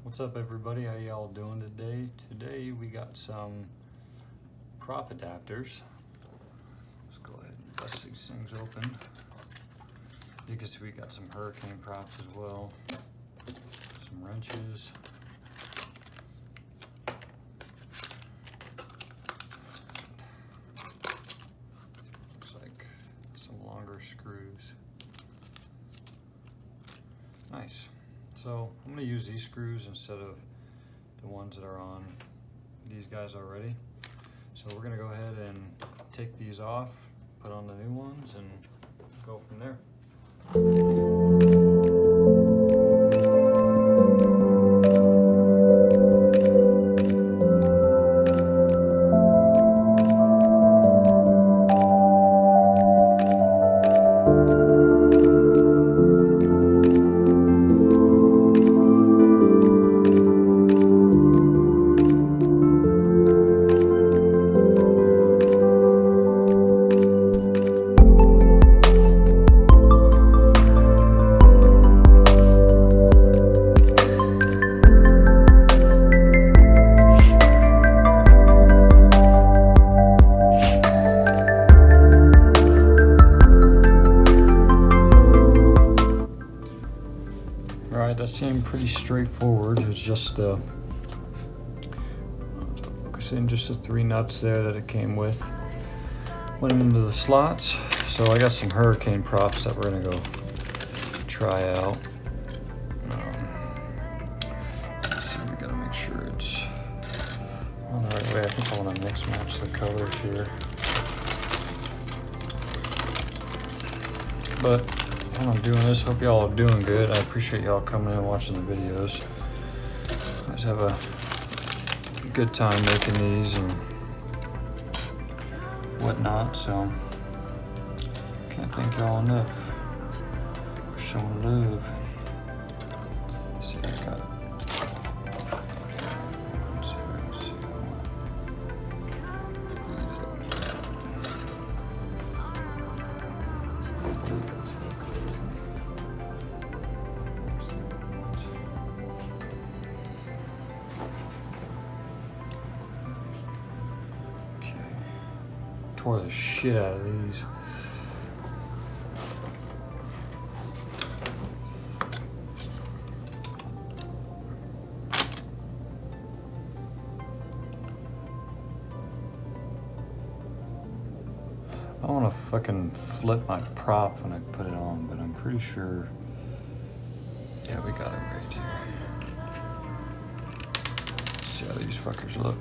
What's up, everybody? How y'all doing today? Today we got some prop adapters. Let's go ahead and bust these things open. You can see we got some hurricane props as well. Some wrenches. Looks like some longer screws. Nice. So I'm going to use these screws instead of the ones that are on these guys already. So we're going to go ahead and take these off, put on the new ones, and go from there. Alright, that seemed pretty straightforward. It's just the focusing, just the 3 nuts there that it came with. Went into the slots. So I got some hurricane props that we're gonna go try out. Let's see, we gotta make sure it's on the right way. I think I want to mix match the colors here. But while I'm doing this, hope y'all are doing good. I appreciate y'all coming in and watching the videos. I just have a good time making these and whatnot, so can't thank y'all enough for showing love. Let's see, I got tore the shit out of these. I want to fucking flip my prop when I put it on, but I'm pretty sure. Yeah, we got it right here. Let's see how these fuckers look.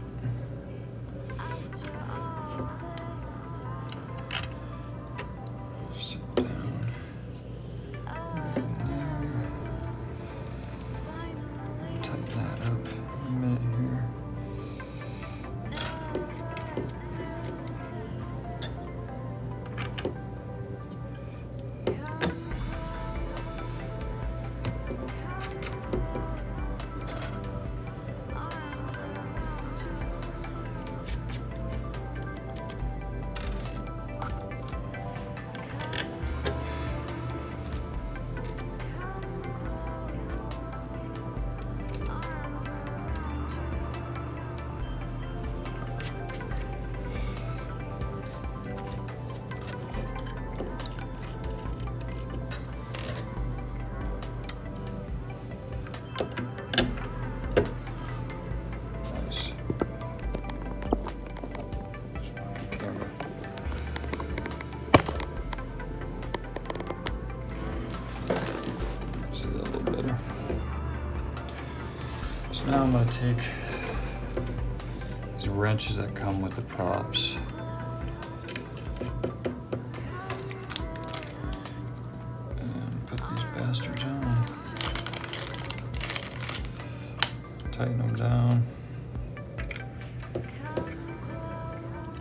So now I'm going to take these wrenches that come with the props and put these bastards on. Tighten them down.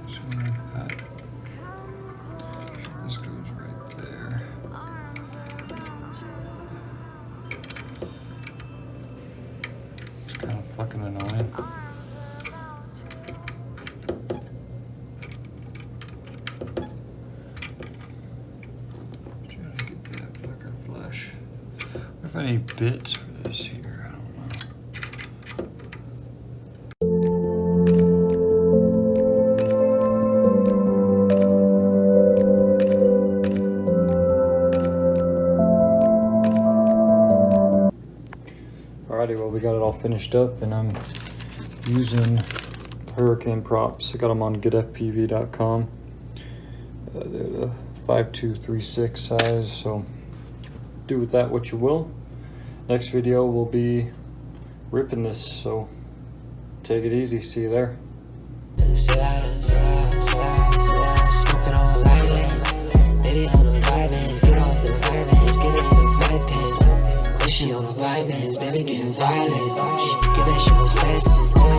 So like that. This goes right there. Kind of fucking annoying. Trying to get that fucker flush. What if I need bits for this here? I don't know. we got it all finished up, and I'm using hurricane props. I got them on getfpv.com. They're the 5236 size, so do with that what you will. Next video will be ripping this, so take it easy. See you there. Pushing on the vibes, baby, getting violent.